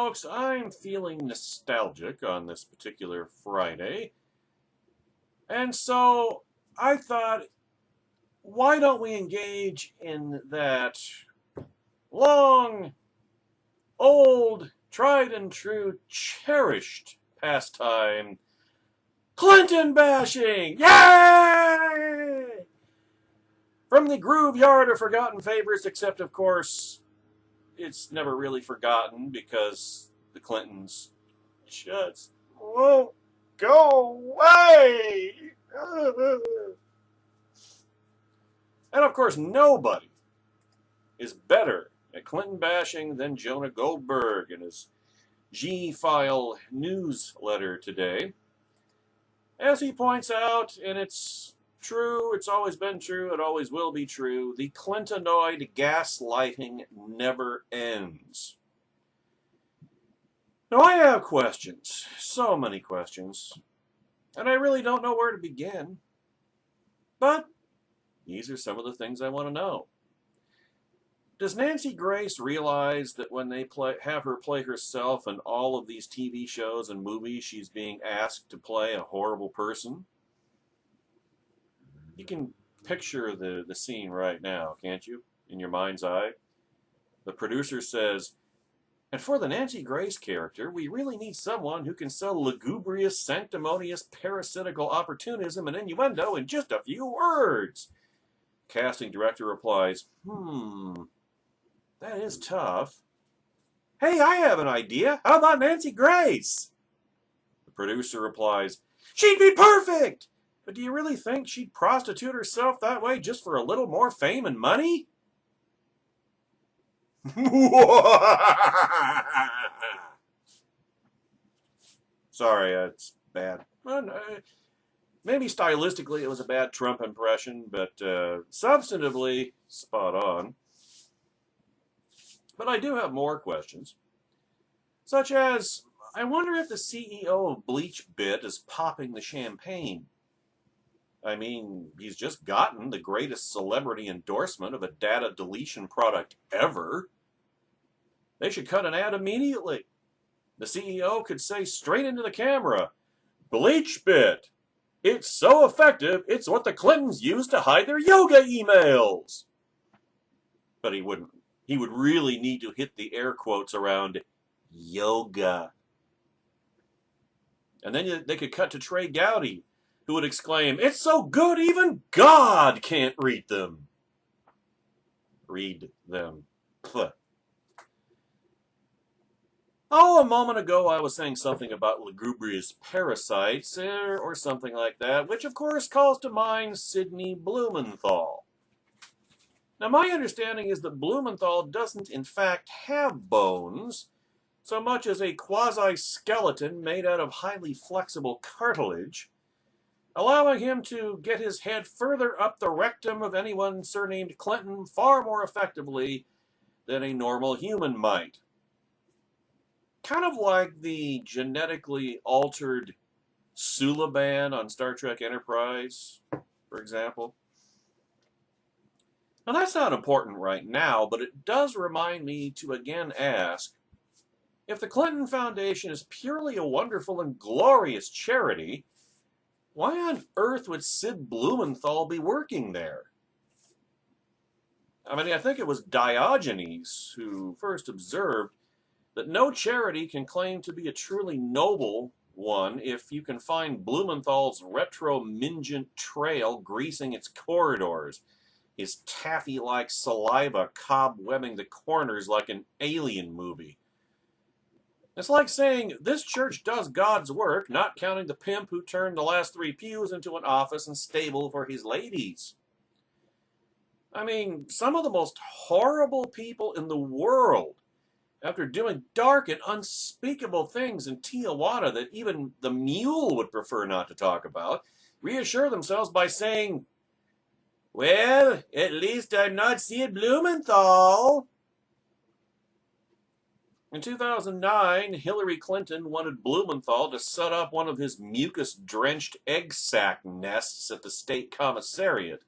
folks, I'm feeling nostalgic on this particular Friday. And so I thought, why don't we engage in that long, old, tried and true, cherished pastime, Clinton bashing! Yay! From the graveyard of forgotten favorites, except, of course, it's never really forgotten because the Clintons just won't go away. And of course, nobody is better at Clinton bashing than Jonah Goldberg in his G-File newsletter today. As he points out, and it's true, it's always been true, it always will be true, the Clintonoid gaslighting never ends. Now, I have questions, so many questions, and I really don't know where to begin. But these are some of the things I want to know. Does Nancy Grace realize that when they have her play herself in all of these TV shows and movies, she's being asked to play a horrible person? You can picture the scene right now, can't you? In your mind's eye. The producer says, and for the Nancy Grace character, we really need someone who can sell lugubrious, sanctimonious, parasitical opportunism and innuendo in just a few words. Casting director replies, that is tough. Hey, I have an idea. How about Nancy Grace? The producer replies, she'd be perfect! But do you really think she'd prostitute herself that way just for a little more fame and money? Sorry, it's bad. Maybe stylistically it was a bad Trump impression, but substantively, spot on. But I do have more questions, such as, I wonder if the CEO of BleachBit is popping the champagne. I mean, he's just gotten the greatest celebrity endorsement of a data deletion product ever. They should cut an ad immediately. The CEO could say straight into the camera, BleachBit, it's so effective, it's what the Clintons use to hide their yoga emails. But he wouldn't. He would really need to hit the air quotes around yoga. And then they could cut to Trey Gowdy, who would exclaim, it's so good even God can't read them. Read them. Puh. Oh, a moment ago I was saying something about lugubrious parasites, or something like that, which of course calls to mind Sidney Blumenthal. Now, my understanding is that Blumenthal doesn't, in fact, have bones, so much as a quasi-skeleton made out of highly flexible cartilage, allowing him to get his head further up the rectum of anyone surnamed Clinton far more effectively than a normal human might. Kind of like the genetically altered Sulaban on Star Trek Enterprise, for example. Now, that's not important right now, but it does remind me to again ask, if the Clinton Foundation is purely a wonderful and glorious charity, why on earth would Sid Blumenthal be working there? I mean, I think it was Diogenes who first observed that no charity can claim to be a truly noble one if you can find Blumenthal's retro-mingent trail greasing its corridors, his taffy-like saliva cobwebbing the corners like an alien movie. It's like saying, this church does God's work, not counting the pimp who turned the last 3 pews into an office and stable for his ladies. I mean, some of the most horrible people in the world, after doing dark and unspeakable things in Tijuana that even the mule would prefer not to talk about, reassure themselves by saying, well, at least I'm not Sid Blumenthal. In 2009, Hillary Clinton wanted Blumenthal to set up one of his mucus-drenched egg sac nests at the state commissariat.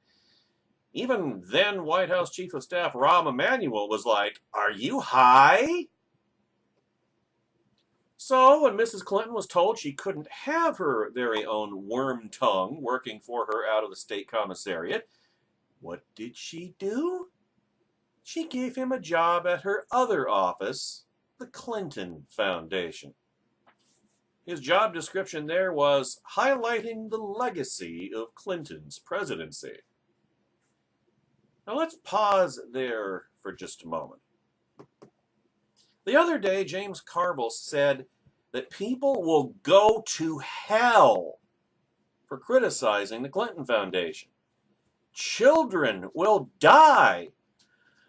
Even then White House Chief of Staff Rahm Emanuel was like, are you high? So when Mrs. Clinton was told she couldn't have her very own worm tongue working for her out of the state commissariat, what did she do? She gave him a job at her other office, the Clinton Foundation. His job description there was highlighting the legacy of Clinton's presidency. Now let's pause there for just a moment. The other day, James Carville said that people will go to hell for criticizing the Clinton Foundation. Children will die.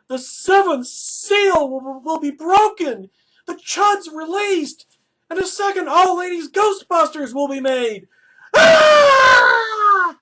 The seventh seal will be broken. The Chuds released. And a second All Ladies Ghostbusters will be made. Ah!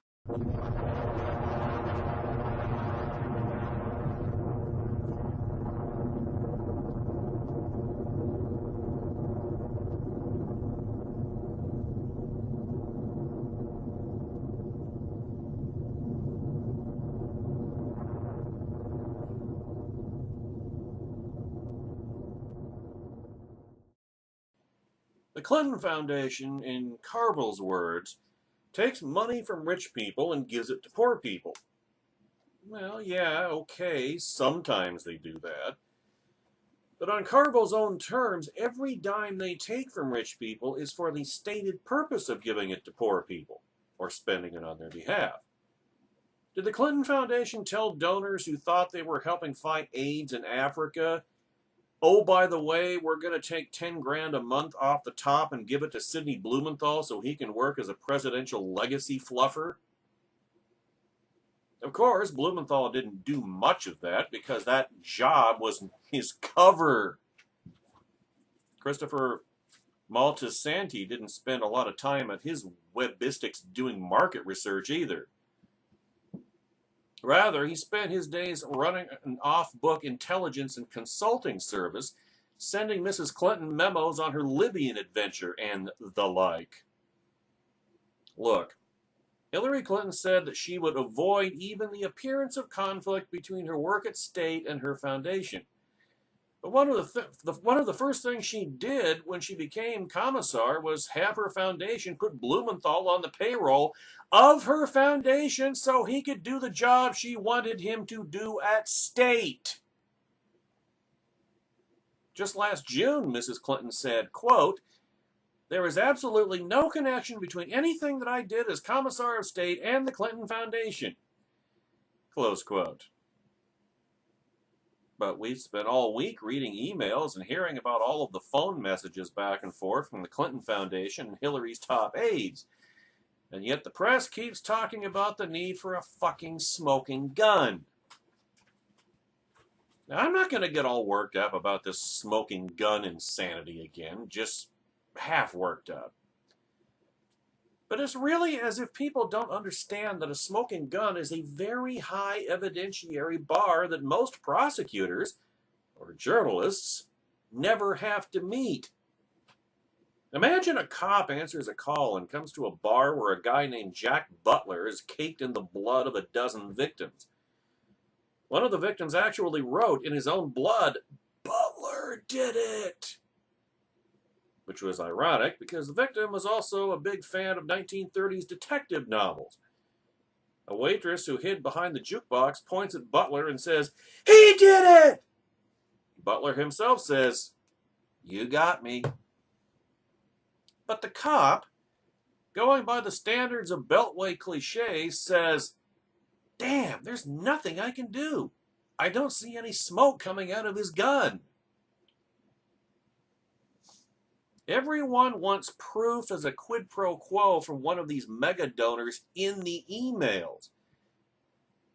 The Clinton Foundation, in Carville's words, takes money from rich people and gives it to poor people. Well, yeah, okay, sometimes they do that. But on Carville's own terms, every dime they take from rich people is for the stated purpose of giving it to poor people, or spending it on their behalf. Did the Clinton Foundation tell donors who thought they were helping fight AIDS in Africa, oh, by the way, we're going to take 10 grand a month off the top and give it to Sidney Blumenthal so he can work as a presidential legacy fluffer? Of course, Blumenthal didn't do much of that because that job was his cover. Christopher Maltasanti didn't spend a lot of time at his webistics doing market research either. Rather, he spent his days running an off-book intelligence and consulting service, sending Mrs. Clinton memos on her Libyan adventure and the like. Look, Hillary Clinton said that she would avoid even the appearance of conflict between her work at state and her foundation. But one of the first things she did when she became commissar was have her foundation put Blumenthal on the payroll of her foundation so he could do the job she wanted him to do at state. Just last June, Mrs. Clinton said, quote, "There is absolutely no connection between anything that I did as Commissar of State and the Clinton Foundation." Close quote. But we've spent all week reading emails and hearing about all of the phone messages back and forth from the Clinton Foundation and Hillary's top aides. And yet the press keeps talking about the need for a fucking smoking gun. Now, I'm not going to get all worked up about this smoking gun insanity again, just half worked up. But it's really as if people don't understand that a smoking gun is a very high evidentiary bar that most prosecutors, or journalists, never have to meet. Imagine a cop answers a call and comes to a bar where a guy named Jack Butler is caked in the blood of a dozen victims. One of the victims actually wrote in his own blood, "Butler did it!" Which was ironic because the victim was also a big fan of 1930s detective novels. A waitress who hid behind the jukebox points at Butler and says, "He did it!" Butler himself says, "You got me." But the cop, going by the standards of Beltway cliches, says, "Damn, there's nothing I can do. I don't see any smoke coming out of his gun." Everyone wants proof as a quid pro quo from one of these mega donors in the emails.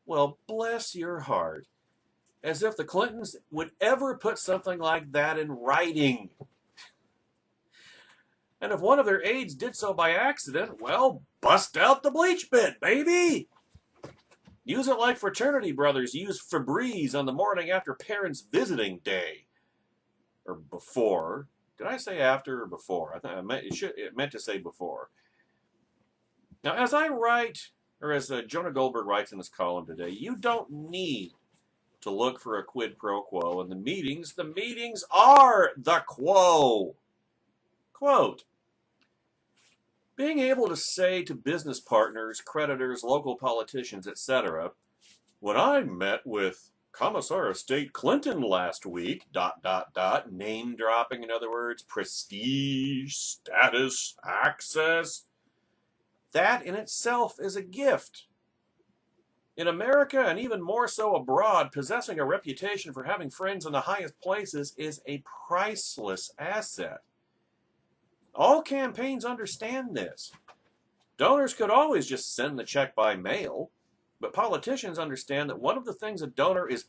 Well, bless your heart. As if the Clintons would ever put something like that in writing. And if one of their aides did so by accident, well, bust out the bleach bit, baby! Use it like fraternity brothers use Febreze on the morning after parents' visiting day. Or before. Did I say after or before? It meant to say before. Now, as I write, or as Jonah Goldberg writes in his column today, you don't need to look for a quid pro quo in the meetings. The meetings are the quo. Quote, being able to say to business partners, creditors, local politicians, etc., when I met with Commissar of State Clinton last week, ... name dropping, in other words, prestige, status, access, that in itself is a gift. In America, and even more so abroad, possessing a reputation for having friends in the highest places is a priceless asset. All campaigns understand this. Donors could always just send the check by mail, but politicians understand that one of the things a donor is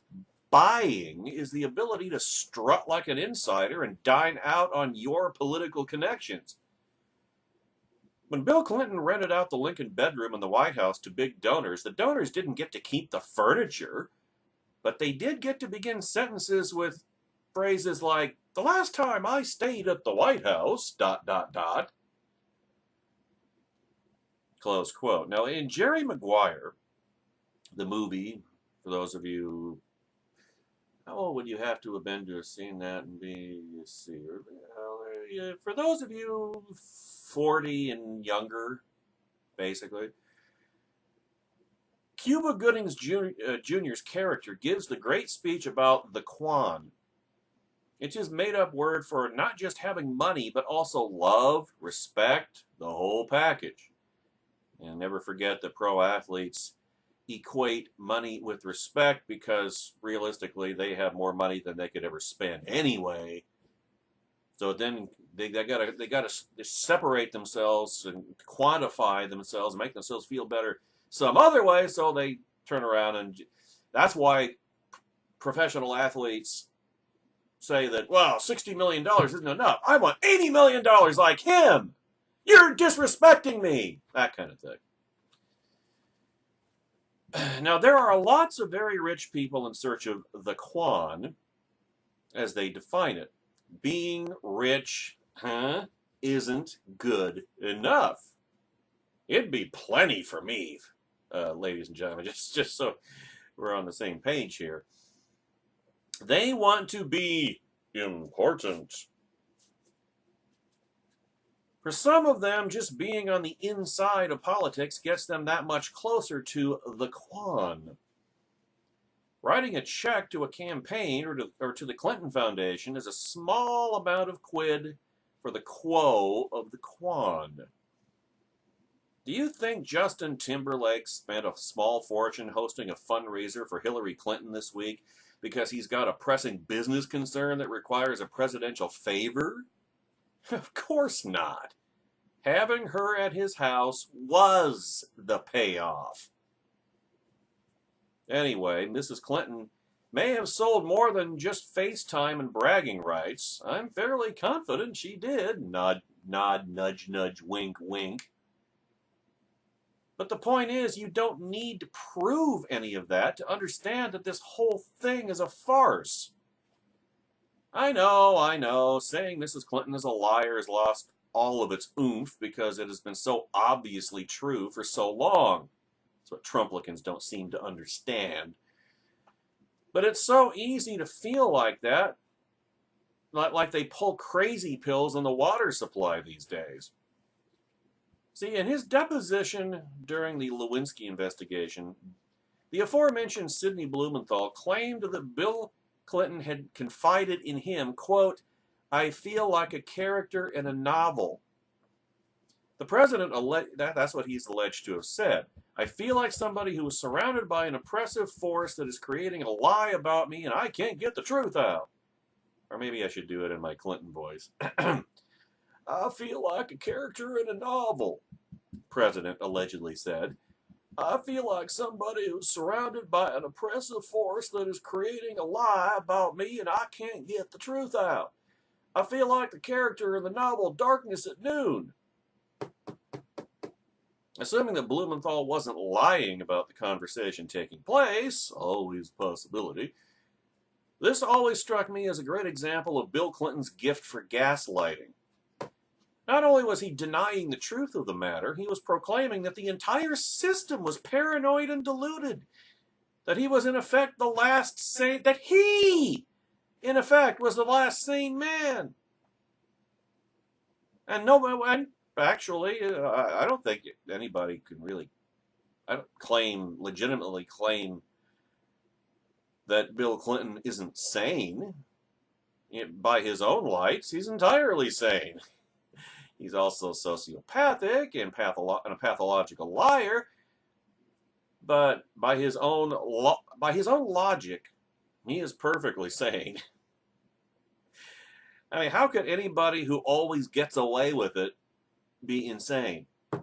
buying is the ability to strut like an insider and dine out on your political connections. When Bill Clinton rented out the Lincoln bedroom in the White House to big donors, the donors didn't get to keep the furniture, but they did get to begin sentences with phrases like, the last time I stayed at the White House, ... Close quote. Now, in Jerry Maguire, the movie, for those of you, how old would you have to have been to have seen that and be, for those of you 40 and younger, basically, Cuba Gooding Jr.'s character gives the great speech about the Quan. It's his made-up word for not just having money, but also love, respect, the whole package. And never forget that pro athletes equate money with respect because realistically they have more money than they could ever spend anyway. So then they gotta separate themselves and quantify themselves and make themselves feel better some other way. So they turn around, and that's why professional athletes say that, well, $60 million isn't enough. I want $80 million like him. You're disrespecting me. That kind of thing. Now, there are lots of very rich people in search of the Quan, as they define it. Being rich, isn't good enough. It'd be plenty for me, ladies and gentlemen, just so we're on the same page here. They want to be important. For some of them, just being on the inside of politics gets them that much closer to the Quan. Writing a check to a campaign or to the Clinton Foundation is a small amount of quid for the quo of the Quan. Do you think Justin Timberlake spent a small fortune hosting a fundraiser for Hillary Clinton this week because he's got a pressing business concern that requires a presidential favor? Of course not. Having her at his house was the payoff. Anyway, Mrs. Clinton may have sold more than just FaceTime and bragging rights. I'm fairly confident she did. Nod, nod, nudge, nudge, wink, wink. But the point is, you don't need to prove any of that to understand that this whole thing is a farce. I know, saying Mrs. Clinton is a liar has lost all of its oomph because it has been so obviously true for so long. That's what Trumplicans don't seem to understand. But it's so easy to feel like that, like they pull crazy pills on the water supply these days. See, in his deposition during the Lewinsky investigation, the aforementioned Sidney Blumenthal claimed that Bill Clinton had confided in him, quote, I feel like a character in a novel. The president, that's what he's alleged to have said. I feel like somebody who is surrounded by an oppressive force that is creating a lie about me and I can't get the truth out. Or maybe I should do it in my Clinton voice. I feel like a character in a novel, president allegedly said. I feel like somebody who's surrounded by an oppressive force that is creating a lie about me and I can't get the truth out. I feel like the character in the novel Darkness at Noon. Assuming that Blumenthal wasn't lying about the conversation taking place, always a possibility, this always struck me as a great example of Bill Clinton's gift for gaslighting. Not only was he denying the truth of the matter, he was proclaiming that the entire system was paranoid and deluded. That he was in effect the last sane, that he, in effect, was the last sane man. And no, and actually, I don't think anybody can really, I don't legitimately claim that Bill Clinton isn't sane. By his own lights, he's entirely sane. He's also sociopathic and a pathological liar, but by his own logic, he is perfectly sane. I mean, how could anybody who always gets away with it be insane? I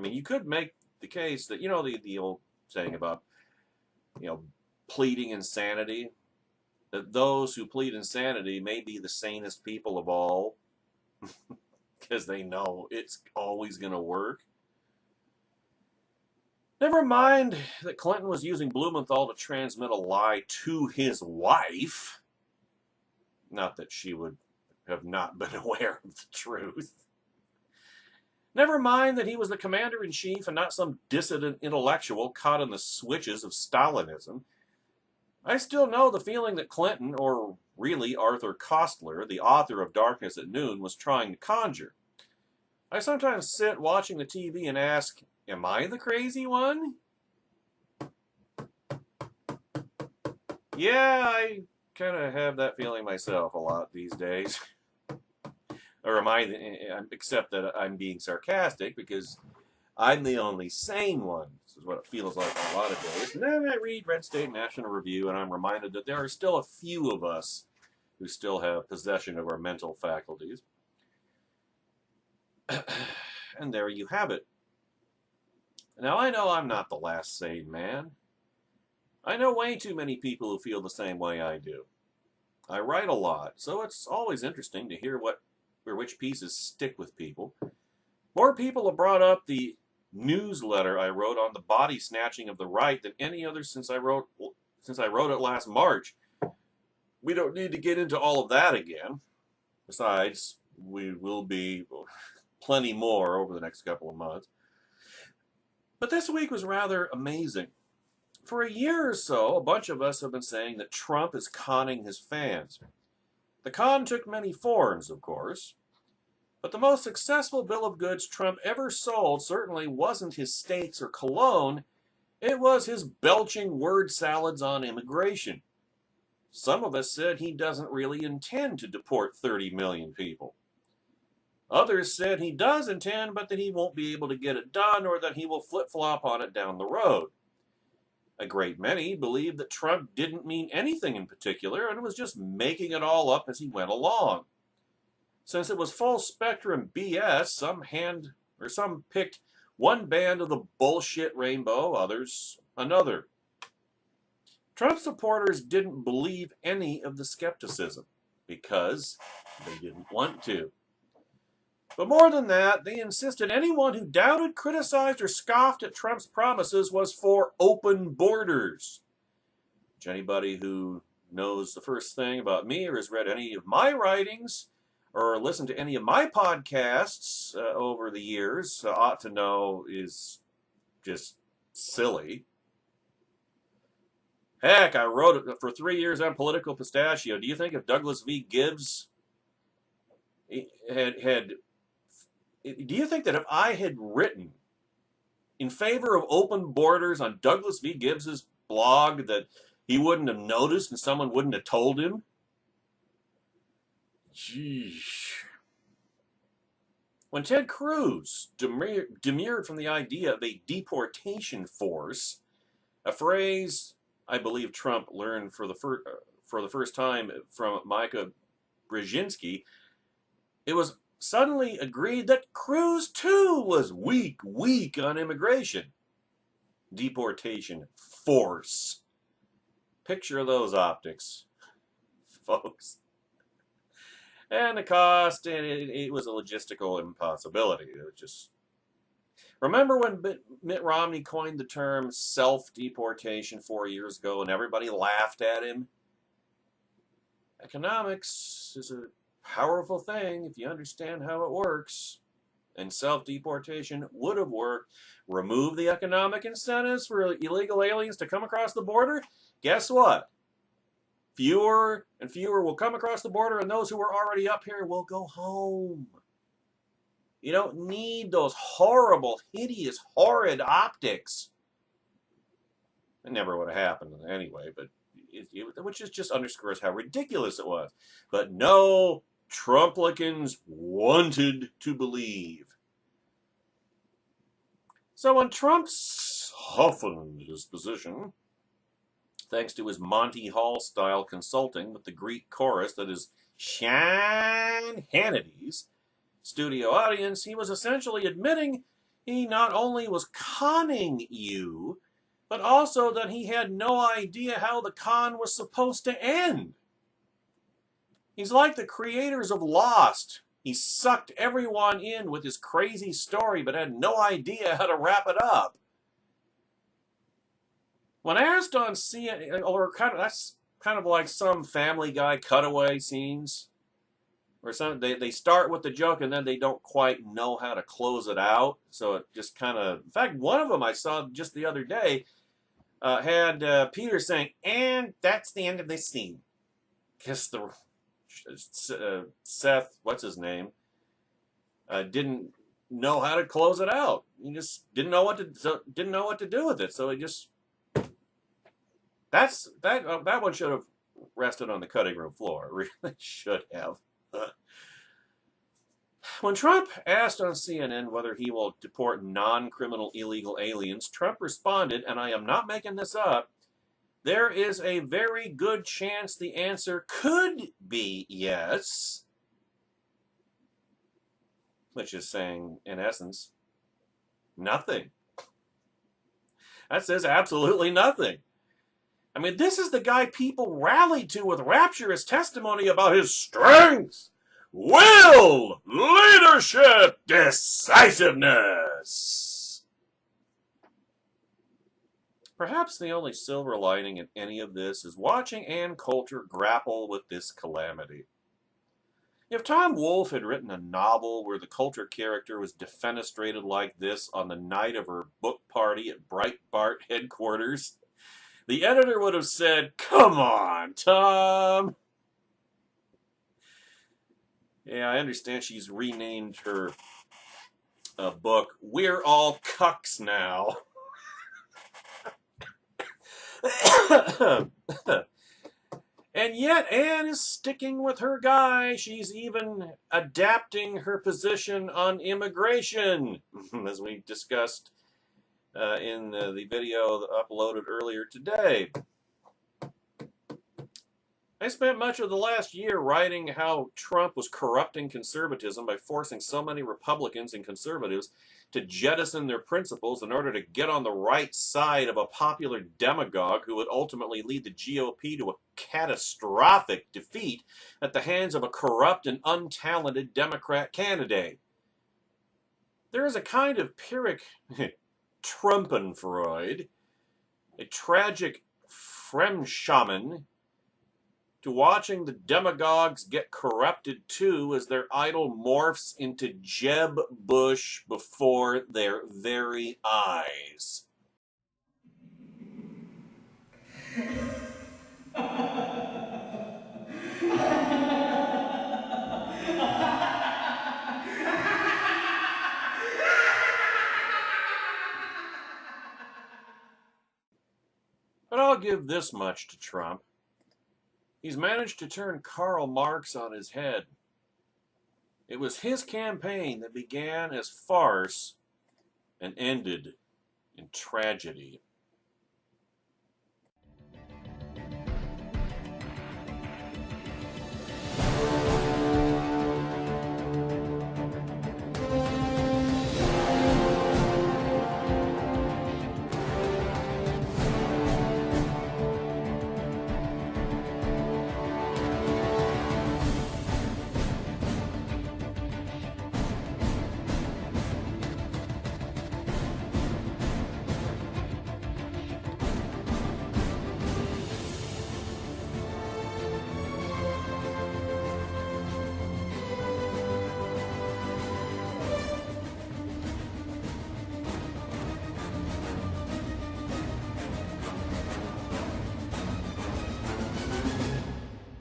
mean, you could make the case that, the old saying about, pleading insanity, that those who plead insanity may be the sanest people of all because they know it's always going to work. Never mind that Clinton was using Blumenthal to transmit a lie to his wife. Not that she would have not been aware of the truth. Never mind that he was the commander-in-chief and not some dissident intellectual caught in the switches of Stalinism. I still know the feeling that Clinton, or really Arthur Koestler, the author of Darkness at Noon, was trying to conjure. I sometimes sit watching the TV and ask, am I the crazy one? Yeah, I kind of have that feeling myself a lot these days. Or except that I'm being sarcastic because I'm the only sane one. This is what it feels like a lot of days. And then I read Red State National Review and I'm reminded that there are still a few of us who still have possession of our mental faculties. And there you have it. Now, I know I'm not the last sane man. I know way too many people who feel the same way I do. I write a lot, so it's always interesting to hear which pieces stick with people. More people have brought up the newsletter I wrote on the body snatching of the right than any other since I wrote it last March. We don't need to get into all of that again. Besides, we will be plenty more over the next couple of months. But this week was rather amazing. For a year or so, a bunch of us have been saying that Trump is conning his fans. The con took many forms, of course. But the most successful bill of goods Trump ever sold certainly wasn't his steaks or cologne. It was his belching word salads on immigration. Some of us said he doesn't really intend to deport 30 million people. Others said he does intend, but that he won't be able to get it done or that he will flip-flop on it down the road. A great many believed that Trump didn't mean anything in particular and was just making it all up as he went along. Since it was full-spectrum BS, some picked one band of the bullshit rainbow, others another. Trump supporters didn't believe any of the skepticism because they didn't want to. But more than that, they insisted anyone who doubted, criticized, or scoffed at Trump's promises was for open borders. To anybody who knows the first thing about me or has read any of my writings or listened to any of my podcasts over the years ought to know is just silly. Heck, I wrote it for 3 years on Political Pistachio. Do you think if Douglas V. Gibbs do you think that if I had written in favor of open borders on Douglas V. Gibbs's blog that he wouldn't have noticed and someone wouldn't have told him? Jeez. When Ted Cruz demurred from the idea of a deportation force, a phrase I believe Trump learned for the first time from Micah Brzezinski, it was suddenly agreed that Cruz too was weak on immigration. Deportation force. Picture those optics, folks. And the cost, and it was a logistical impossibility. It was just... Remember when Mitt Romney coined the term self-deportation 4 years ago and everybody laughed at him? Economics is a powerful thing if you understand how it works. And self-deportation would have worked. Remove the economic incentives for illegal aliens to come across the border. Guess what? Fewer and fewer will come across the border, and those who are already up here will go home. You don't need those horrible, hideous, horrid optics. It never would have happened anyway, but which just underscores how ridiculous it was. But no, Trumplicans wanted to believe. So when Trump softened his position, thanks to his Monty Hall-style consulting with the Greek chorus that is Sean Hannity's studio audience, he was essentially admitting he not only was conning you, but also that he had no idea how the con was supposed to end. He's like the creators of Lost. He sucked everyone in with his crazy story, but had no idea how to wrap it up. When asked on CNN, or that's kind of like some Family Guy cutaway scenes, or some they start with the joke and then they don't quite know how to close it out. So it just kind of, in fact, one of them I saw just the other day had Peter saying, "And that's the end of this scene." Because the Seth, what's his name, didn't know how to close it out. He just didn't know what to do with it. So he just that one should have rested on the cutting room floor. It really should have. When Trump asked on CNN whether he will deport non-criminal illegal aliens, Trump responded, and I am not making this up, there is a very good chance the answer could be yes. Which is saying, in essence, nothing. That says absolutely nothing. I mean, this is the guy people rallied to with rapturous testimony about his strength, will, leadership, decisiveness. Perhaps the only silver lining in any of this is watching Ann Coulter grapple with this calamity. If Tom Wolfe had written a novel where the Coulter character was defenestrated like this on the night of her book party at Breitbart headquarters, the editor would have said, "Come on, Tom." Yeah, I understand she's renamed her book, "We're All Cucks Now." And yet Anne is sticking with her guy. She's even adapting her position on immigration, as we discussed in the video uploaded earlier today. I spent much of the last year writing how Trump was corrupting conservatism by forcing so many Republicans and conservatives to jettison their principles in order to get on the right side of a popular demagogue who would ultimately lead the GOP to a catastrophic defeat at the hands of a corrupt and untalented Democrat candidate. There is a kind of Pyrrhic Trumpenfreude, a tragic Fremschamen, to watching the demagogues get corrupted too as their idol morphs into Jeb Bush before their very eyes. But I'll give this much to Trump. He's managed to turn Karl Marx on his head. It was his campaign that began as farce and ended in tragedy.